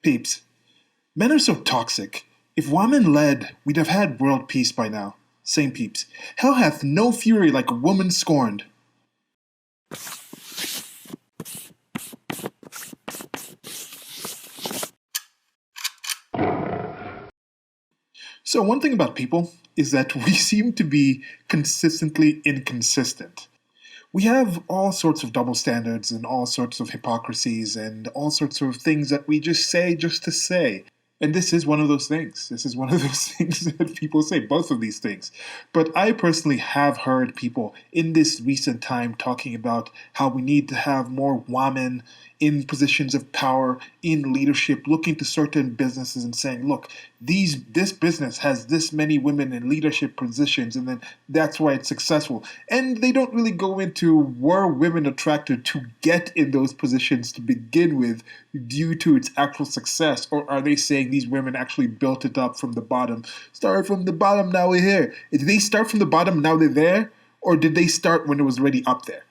Peeps, men are so toxic. If whamen led, we'd have had world peace by now. Same peeps. Hell hath no fury like a woman scorned. So, one thing about people is that we seem to be consistently inconsistent. We have all sorts of double standards and all sorts of hypocrisies and all sorts of things that we just say just to say. And this is one of those things. This is one of those things that people say, both of these things. But I personally have heard people in this recent time talking about how we need to have more women in positions of power, in leadership, looking to certain businesses and saying, look, this business has this many women in leadership positions, and then that's why it's successful. And they don't really go into were women attracted to get in those positions to begin with due to its actual success, or are they saying these women actually built it up from the bottom? Started from the bottom, now we're here. Did they start from the bottom, now they're there? Or did they start when it was already up there?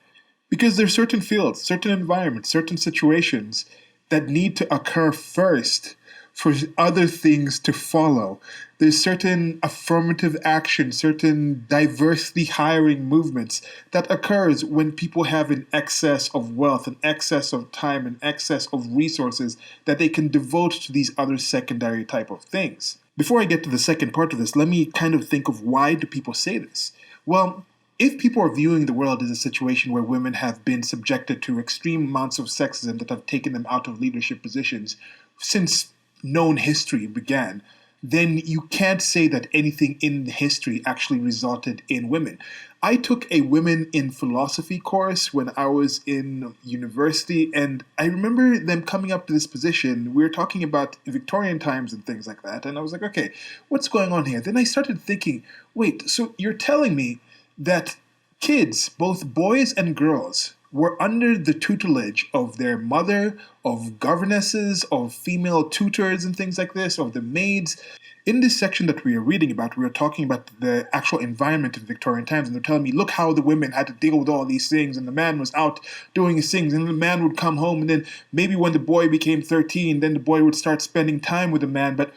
Because there's certain fields, certain environments, certain situations that need to occur first for other things to follow. There's certain affirmative action, certain diversity hiring movements that occurs when people have an excess of wealth, an excess of time, an excess of resources that they can devote to these other secondary type of things. Before I get to the second part of this, let me kind of think of why do people say this? Well, if people are viewing the world as a situation where women have been subjected to extreme amounts of sexism that have taken them out of leadership positions since known history began, then you can't say that anything in history actually resulted in women. I took a women in philosophy course when I was in university, and I remember them coming up to this position. We were talking about Victorian times and things like that, and I was like, okay, what's going on here? Then I started thinking, wait, so you're telling me that kids, both boys and girls, were under the tutelage of their mother, of governesses, of female tutors and things like this, of the maids. In this section that we are reading about, we are talking about the actual environment in Victorian times, and they're telling me, look how the women had to deal with all these things, and the man was out doing his things, and the man would come home, and then maybe when the boy became 13, then the boy would start spending time with the man. But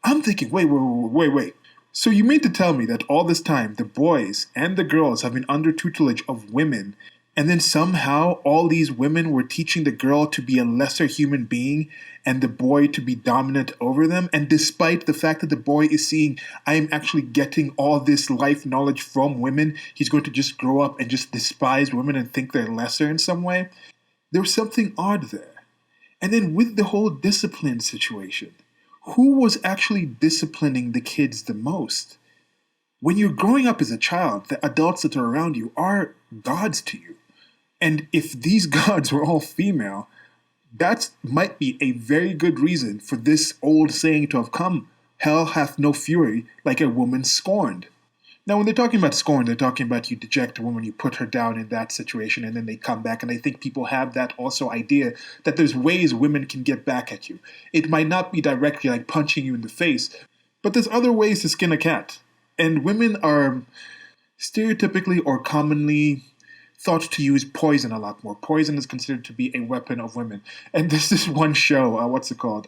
I'm thinking, wait. So you mean to tell me that all this time the boys and the girls have been under tutelage of women, and then somehow all these women were teaching the girl to be a lesser human being and the boy to be dominant over them? And despite the fact that the boy is seeing, I am actually getting all this life knowledge from women, he's going to just grow up and just despise women and think they're lesser in some way? There's something odd there. And then with the whole discipline situation, who was actually disciplining the kids the most? When you're growing up as a child, the adults that are around you are gods to you. And if these gods were all female, that might be a very good reason for this old saying to have come, hell hath no fury like a woman scorned. Now, when they're talking about scorn, they're talking about you deject a woman, you put her down in that situation, and then they come back. And I think people have that also idea that there's ways women can get back at you. It might not be directly like punching you in the face, but there's other ways to skin a cat. And women are stereotypically or commonly thought to use poison a lot more. Poison is considered to be a weapon of women. And there's this one show, what's it called?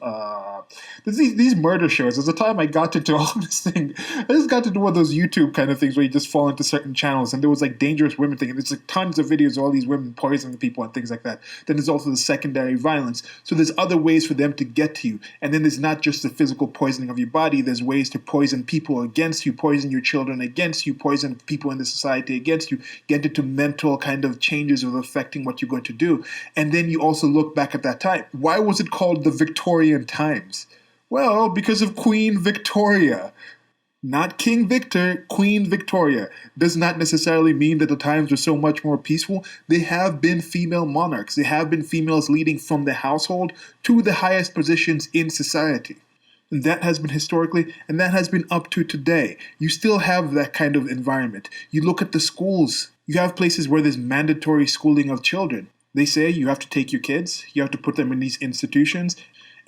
There's these murder shows. There's a time I got into all this thing. I just got into one of those YouTube kind of things where you just fall into certain channels, and there was like dangerous women thing, and there's like tons of videos of all these women poisoning people and things like that. Then there's also the secondary violence. So there's other ways for them to get to you. And then there's not just the physical poisoning of your body, there's ways to poison people against you, poison your children against you, poison people in the society against you, get into mental kind of changes of affecting what you're going to do. And then you also look back at that time. Why was it called the Victorian times? Well, because of Queen Victoria. Not King Victor, Queen Victoria. Does not necessarily mean that the times were so much more peaceful. They have been female monarchs. They have been females leading from the household to the highest positions in society. And that has been historically, and that has been up to today. You still have that kind of environment. You look at the schools. You have places where there's mandatory schooling of children. They say you have to take your kids, you have to put them in these institutions,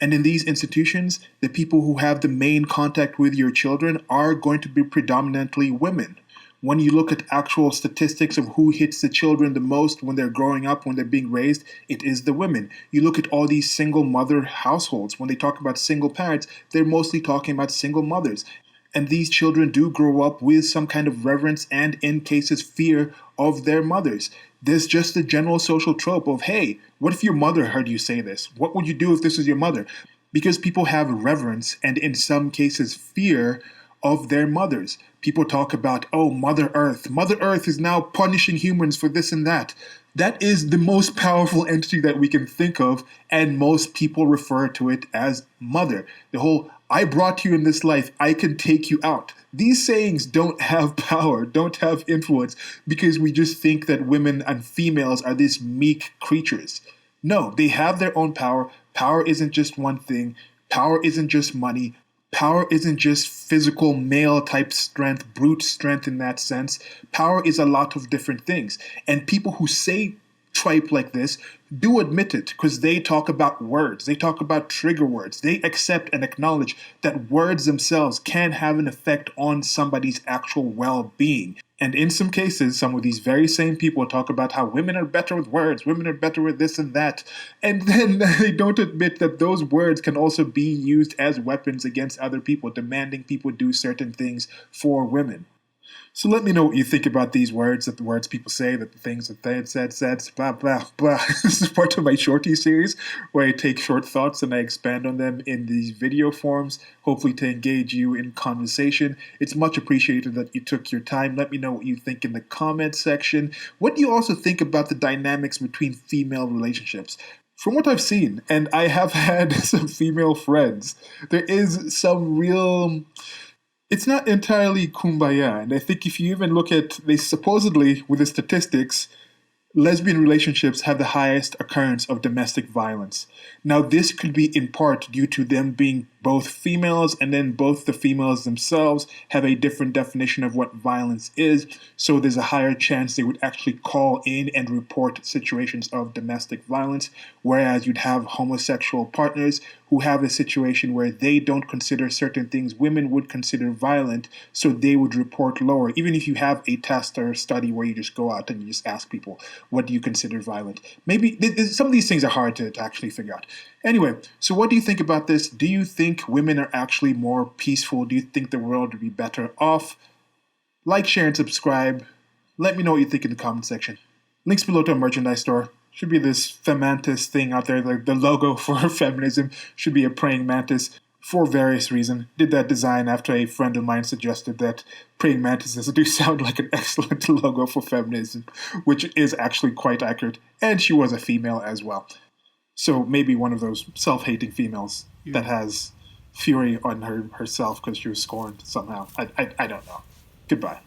and in these institutions, the people who have the main contact with your children are going to be predominantly women. When you look at actual statistics of who hits the children the most when they're growing up, when they're being raised, it is the women. You look at all these single mother households. When they talk about single parents, they're mostly talking about single mothers. And these children do grow up with some kind of reverence and, in cases, fear of their mothers. There's just a general social trope of, hey, what if your mother heard you say this? What would you do if this was your mother? Because people have reverence and, in some cases, fear of their mothers. People talk about, oh, Mother Earth. Mother Earth is now punishing humans for this and that. That is the most powerful entity that we can think of, and most people refer to it as mother. The whole, I brought you in this life, I can take you out. These sayings don't have power, don't have influence, because we just think that women and females are these meek creatures. No, they have their own power. Power isn't just one thing. Power isn't just money. Power isn't just physical male type strength, brute strength in that sense. Power is a lot of different things. And people who say tripe like this do admit it because they talk about words. They talk about trigger words. They accept and acknowledge that words themselves can have an effect on somebody's actual well being. And in some cases, some of these very same people talk about how women are better with words, women are better with this and that. And then they don't admit that those words can also be used as weapons against other people, demanding people do certain things for women. So let me know what you think about these words, that the words people say, that the things that they said, blah, blah, blah. This is part of my shorty series where I take short thoughts and I expand on them in these video forms, hopefully to engage you in conversation. It's much appreciated that you took your time. Let me know what you think in the comments section. What do you also think about the dynamics between female relationships? From what I've seen, and I have had some female friends, there is some real, it's not entirely kumbaya. And I think if you even look at, they supposedly, with the statistics, lesbian relationships have the highest occurrence of domestic violence. Now, this could be in part due to them being both females, and then both the females themselves have a different definition of what violence is, so there's a higher chance they would actually call in and report situations of domestic violence, whereas you'd have homosexual partners who have a situation where they don't consider certain things women would consider violent, so they would report lower. Even if you have a test or a study where you just go out and you just ask people, what do you consider violent? Maybe some of these things are hard to actually figure out. Anyway, so what do you think about this? Do you think women are actually more peaceful? Do you think the world would be better off? Like, share, and subscribe. Let me know what you think in the comment section. Links below to our merchandise store. Should be this femantis thing out there, like the logo for feminism should be a praying mantis for various reasons. Did that design after a friend of mine suggested that praying mantises do sound like an excellent logo for feminism, which is actually quite accurate. And she was a female as well. So maybe one of those self-hating females that has fury on herself because she was scorned somehow. I don't know. Goodbye.